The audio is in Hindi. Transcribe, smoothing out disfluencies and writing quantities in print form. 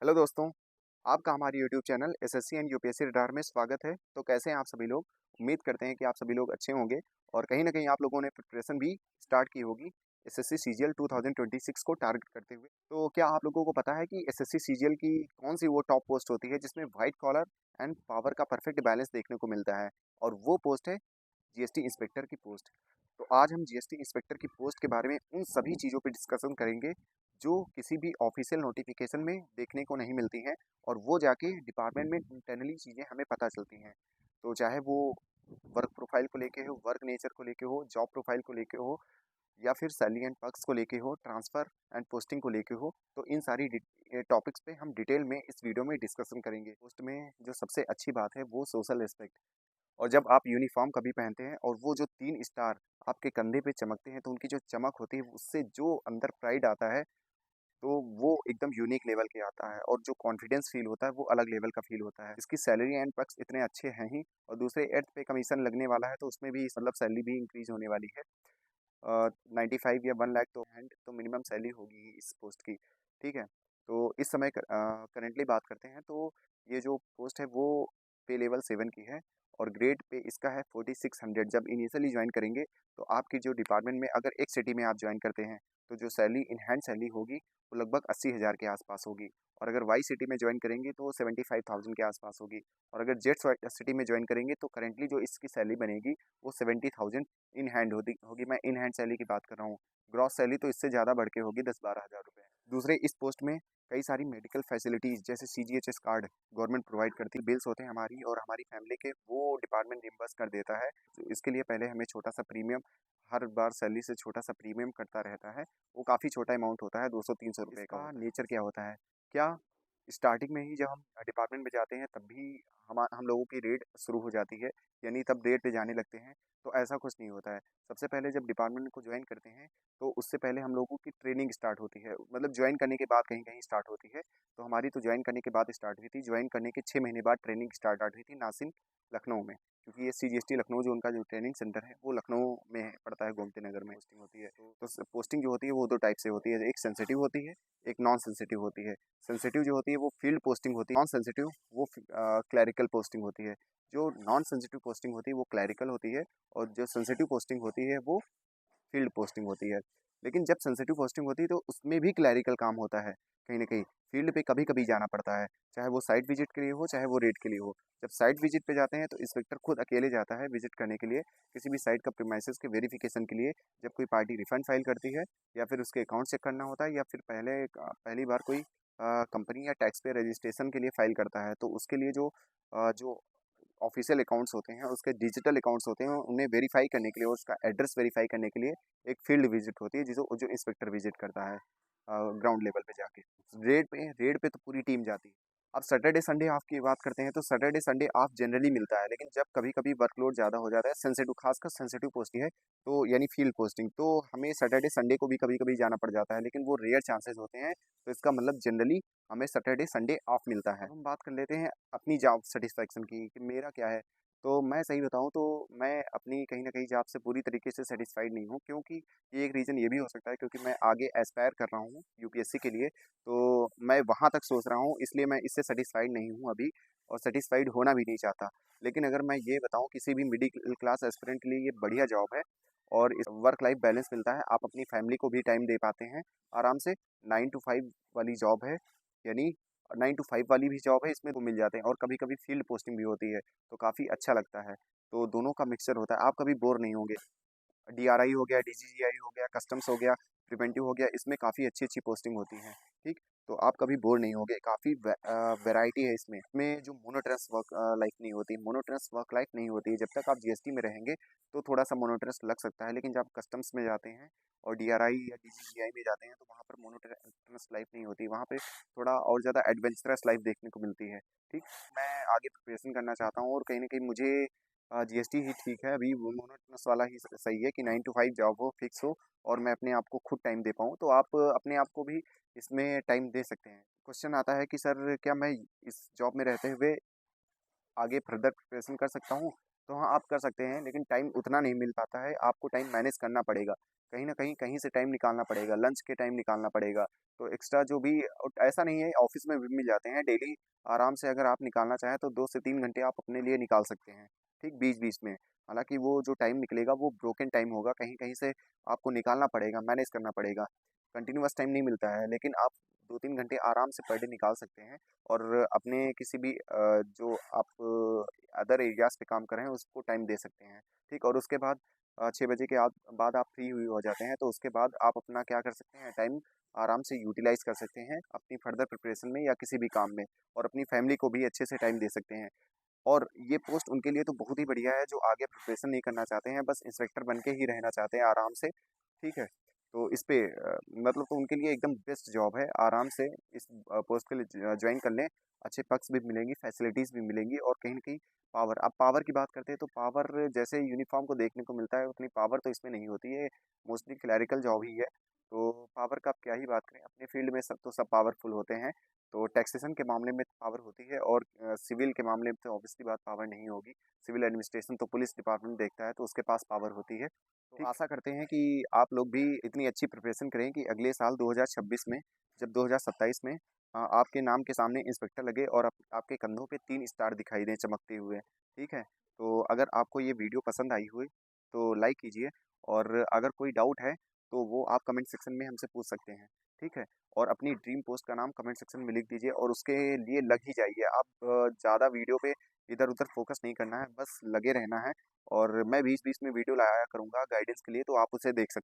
हेलो दोस्तों, आपका हमारे YouTube channel SSC and UPSC radar में स्वागत है। तो कैसे हैं आप सभी लोग? उम्मीद करते हैं कि आप सभी लोग अच्छे होंगे और कहीं न कहीं आप लोगों ने प्रिपरेशन भी स्टार्ट की होगी एसएससी सीजीएल 2026 को टारगेट करते हुए। तो क्या आप लोगों को पता है कि एसएससी सीजीएल की कौन-सी वो टॉप पोस्ट होती है जिसमें व्हाइट कॉलर एंड पावर का परफेक्ट बैलेंस देखने को मिलता है और वो पोस्ट है जीएसटी इंस्पेक्टर की पोस्ट। तो आज हम जीएसटी इंस्पेक्टर की पोस्ट के बारे में उन सभी चीज़ों पे डिस्कशन करेंगे जो किसी भी ऑफिशियल नोटिफिकेशन में देखने को नहीं मिलती हैं और वो जाके डिपार्टमेंट में इंटरनली चीज़ें हमें पता चलती हैं। तो चाहे वो वर्क प्रोफाइल को लेके हो, वर्क नेचर को लेके हो, जॉब प्रोफाइल को लेके हो या फिर सैलरी एंड पर्क्स को लेके हो, ट्रांसफ़र एंड पोस्टिंग को लेके हो, तो इन सारी टॉपिक्स पे हम डिटेल में इस वीडियो में डिस्कशन करेंगे। पोस्ट में जो सबसे अच्छी बात है वो सोशल रिस्पेक्ट। और जब आप यूनिफ़ॉर्म कभी पहनते हैं और वो जो 3 स्टार आपके कंधे पे चमकते हैं, तो उनकी जो चमक होती है, उससे जो अंदर प्राइड आता है, तो वो एकदम यूनिक लेवल के आता है और जो कॉन्फिडेंस फ़ील होता है, वो अलग लेवल का फ़ील होता है। इसकी सैलरी एंड पर्क्स इतने अच्छे हैं ही और दूसरे एर्थ पे कमीशन लगने वाला है, तो उसमें भी मतलब सैलरी भी इंक्रीज़ होने वाली है। 95 या 1 लाख तो मिनिमम सैलरी होगी ही इस पोस्ट की, ठीक है? तो इस समय करंटली बात करते हैं तो ये जो पोस्ट है वो पे लेवल 7 की है और ग्रेड पे इसका है 4600। जब इनिशियली जॉइन करेंगे तो आपकी जो डिपार्टमेंट में अगर एक सिटी में आप जॉइन करते हैं तो जो सैलरी इन हैंड सैलरी होगी वो लगभग 80,000 के आसपास होगी और अगर वाई सिटी में जॉइन करेंगे तो 75,000 के आसपास होगी और अगर जेड सिटी में जॉइन करेंगे तो करंटली जो इसकी सैलरी बनेगी वो 70,000 इन हैंड होगी। मैं इन हैंड सैलरी की बात कर रहा हूँ। ग्रॉस सैलरी तो इससे ज़्यादा बढ़ के होगी 10-12 हज़ार रुपये। दूसरे इस पोस्ट में कई सारी मेडिकल फैसिलिटीज़ जैसे सीजीएचएस कार्ड गवर्नमेंट प्रोवाइड करती है। बिल्स होते हैं हमारी और हमारी फैमिली के, वो डिपार्टमेंट रिम्बर्स कर देता है। तो इसके लिए पहले हमें छोटा सा प्रीमियम, हर बार सैलरी से छोटा सा प्रीमियम कटता रहता है। वो काफ़ी छोटा अमाउंट होता है, 200-300 रुपये का होता है। नेचर क्या होता है? क्या स्टार्टिंग में ही जब हम डिपार्टमेंट में जाते हैं तब भी हम लोगों की रेट शुरू हो जाती है, यानी तब रेट पे जाने लगते हैं। तो ऐसा कुछ नहीं होता है। सबसे पहले जब डिपार्टमेंट को ज्वाइन करते हैं तो उससे पहले हम लोगों की ट्रेनिंग स्टार्ट होती है, मतलब ज्वाइन करने के बाद कहीं कहीं स्टार्ट होती है। तो हमारी तो ज्वाइन करने के बाद स्टार्ट हुई थी। ज्वाइन करने के 6 महीने बाद ट्रेनिंग स्टार्ट हुई थी नासिन लखनऊ में, क्योंकि ये सीजीएसटी लखनऊ जो उनका जो ट्रेनिंग सेंटर है वो लखनऊ में पड़ता है, गोमती नगर में पोस्टिंग होती है। तो पोस्टिंग जो होती है वो दो टाइप से होती है, एक सेंसिटिव होती है, एक नॉन सेंसिटिव होती है। सेंसिटिव जो होती है वो फील्ड पोस्टिंग होती है, नॉन सेंसिटिव वो क्लैरिकल पोस्टिंग होती है। जो नॉन सेंसिटिव पोस्टिंग होती है वो क्लैरिकल होती है और जो सेंसिटिव पोस्टिंग होती है वो फील्ड पोस्टिंग होती है। लेकिन जब सेंसिटिव पोस्टिंग होती है तो उसमें भी क्लैरिकल काम होता है, कहीं न कहीं। फील्ड पे कभी-कभी जाना पड़ता है, चाहे वो साइट विज़िट के लिए हो, चाहे वो रेड के लिए हो। जब साइट विज़िट पे जाते हैं तो इंस्पेक्टर खुद अकेले जाता है विज़िट करने के लिए, किसी भी साइट का प्रीमाइसेस के वेरिफ़िकेशन के लिए। जब कोई पार्टी रिफंड फाइल करती है या फिर उसके अकाउंट चेक करना होता है या फिर पहली बार कोई कंपनी या टैक्स पे रजिस्ट्रेशन के लिए फाइल करता है, तो उसके लिए जो ऑफिशियल अकाउंट्स होते हैं, उसके डिजिटल अकाउंट्स होते हैं, उन्हें वेरीफाई करने के लिए और उसका एड्रेस वेरीफाई करने के लिए एक फील्ड विजिट होती है जिसको जो इंस्पेक्टर विजिट करता है ग्राउंड लेवल पे जाके। रेड पे तो पूरी टीम जाती है। अब सैटरडे संडे ऑफ की बात करते हैं तो सैटरडे संडे ऑफ जनरली मिलता है, लेकिन जब कभी कभी वर्कलोड ज़्यादा हो जाता है, सेंसिटिव खासकर सेंसिटिव पोस्टिंग है तो यानी फील्ड पोस्टिंग, तो हमें सैटरडे संडे को भी कभी कभी जाना पड़ जाता है, लेकिन वो रेयर चांसेस होते हैं। तो इसका मतलब जनरली हमें सैटरडे संडे ऑफ मिलता है। हम बात कर लेते हैं अपनी जॉब सेटिस्फैक्शन की कि मेरा क्या है। तो मैं सही बताऊँ तो मैं अपनी कहीं न कहीं जॉब से पूरी तरीके से सैटिस्फाइड नहीं हूँ, क्योंकि ये एक रीज़न ये भी हो सकता है क्योंकि मैं आगे एस्पायर कर रहा हूँ यूपीएससी के लिए, तो मैं वहाँ तक सोच रहा हूँ, इसलिए मैं इससे सैटिस्फाइड नहीं हूँ अभी और सैटिस्फाइड होना भी नहीं चाहता। लेकिन अगर मैं ये बताऊँ, किसी भी मिडिल क्लास एस्पिरेंट के लिए ये बढ़िया जॉब है और इस वर्क लाइफ बैलेंस मिलता है, आप अपनी फैमिली को भी टाइम दे पाते हैं आराम से। 9 टू 5 वाली जॉब है, यानी 9 टू 5 वाली भी जॉब है, इसमें तो मिल जाते हैं और कभी-कभी फील्ड पोस्टिंग भी होती है, तो काफ़ी अच्छा लगता है। तो दोनों का मिक्सचर होता है, आप कभी बोर नहीं होंगे। डीआरआई हो गया, डीजीजीआई हो गया, कस्टम्स हो गया, प्रिवेंटिव हो गया, इसमें काफ़ी अच्छी-अच्छी पोस्टिंग होती हैं, ठीक? तो आप कभी बोर नहीं होगे, काफ़ी वैरायटी है इसमें। इसमें जो मोनोटोनस वर्क लाइफ नहीं होती, मोनोटोनस वर्क लाइफ नहीं होती है। जब तक आप जीएसटी में रहेंगे, तो थोड़ा-सा मोनोटोनस लग सकता है, लेकिन जब आप कस्टम्स में जाते हैं और डीआरआई या डीजीजीआई में जाते हैं, तो वहाँ पर मोनोटोनस लाइफ नहीं होती। वहाँ पे थोड़ा और ज़्यादा एडवेंचरस लाइफ देखने को मिलती है, ठीक? मैं आगे प्रिपरेशन करना चाहता हूँ और कहीं न कहीं मुझे जीएसटी ही ठीक है, अभी वो मोनोटोनस वाला ही सही है कि 9 टू 5 जॉब हो, फिक्स हो और मैं अपने आप को खुद टाइम दे पाऊँ, तो आप अपने आप को भी इसमें टाइम दे सकते हैं। क्वेश्चन आता है कि सर क्या मैं इस जॉब में रहते हुए आगे फर्दर प्रिपरेशन कर सकता हूँ? तो हाँ, आप कर सकते हैं, लेकिन टाइम उतना नहीं मिल पाता है, आपको टाइम मैनेज करना पड़ेगा। कहीं न कहीं, कहीं से टाइम निकालना पड़ेगा, लंच के टाइम निकालना पड़ेगा। तो एक्स्ट्रा जो भी ऐसा नहीं है, ऑफ़िस में भी मिल जाते हैं डेली, आराम से अगर आप निकालना चाहें तो 2 से 3 घंटे आप अपने लिए निकाल सकते हैं, ठीक? बीच-बीच में। हालाँकि वो जो टाइम निकलेगा वो ब्रोकन टाइम होगा, कहीं-कहीं से आपको निकालना पड़ेगा, मैनेज करना पड़ेगा। कंटीन्यूअस टाइम नहीं मिलता है, लेकिन आप 2-3 घंटे आराम से पर डे निकाल सकते हैं और अपने किसी भी जो आप अदर एरियाज़ पे काम कर रहे हैं उसको टाइम दे सकते हैं, ठीक? और उसके बाद 6 बजे के बाद आप फ्री हुई हो जाते हैं, तो उसके बाद आप अपना क्या कर सकते हैं, टाइम आराम से यूटिलाइज़ कर सकते हैं अपनी फर्दर प्रिपरेशन में या किसी भी काम में, और अपनी फैमिली को भी अच्छे से टाइम दे सकते हैं। और ये पोस्ट उनके लिए तो बहुत ही बढ़िया है जो आगे प्रिपरेशन नहीं करना चाहते हैं, बस इंस्पेक्टर बन के ही रहना चाहते हैं आराम से, ठीक है? तो इस पे मतलब तो उनके लिए एकदम बेस्ट जॉब है, आराम से इस पोस्ट के लिए जॉइन कर लें, अच्छे पर्क्स भी मिलेंगी, फैसिलिटीज़ भी मिलेंगी और कहीं न कहीं पावर। अब पावर की बात करते हैं तो पावर जैसे यूनिफ़ॉर्म को देखने को मिलता है, उतनी पावर तो इसमें नहीं होती है, मोस्टली क्लeriकल जॉब ही है। तो पावर का आप क्या ही बात करें, अपने फ़ील्ड में सब पावरफुल होते हैं। तो टैक्सेशन के मामले में पावर होती है और सिविल के मामले में तो ऑब्वियसली बात पावर नहीं होगी। सिविल एडमिनिस्ट्रेशन तो पुलिस डिपार्टमेंट देखता है, तो उसके पास पावर होती है। तो आशा करते हैं कि आप लोग भी इतनी अच्छी प्रिपरेशन करें कि अगले साल 2026 में, जब 2027 में आपके नाम के सामने इंस्पेक्टर लगे और आपके कंधों पे 3 स्टार दिखाई दें चमकते हुए, ठीक है? तो अगर आपको ये वीडियो पसंद आई हो तो लाइक कीजिए, और अगर कोई डाउट है तो वो आप कमेंट सेक्शन में हमसे पूछ सकते हैं, ठीक है? और अपनी ड्रीम पोस्ट का नाम कमेंट सेक्शन में लिख दीजिए और उसके लिए लग ही जाइए। आप ज़्यादा वीडियो पे इधर-उधर फ़ोकस नहीं करना है, बस लगे रहना है। और मैं बीच-बीच में वीडियो लाया करूँगा गाइडेंस के लिए, तो आप उसे देख सकते हैं।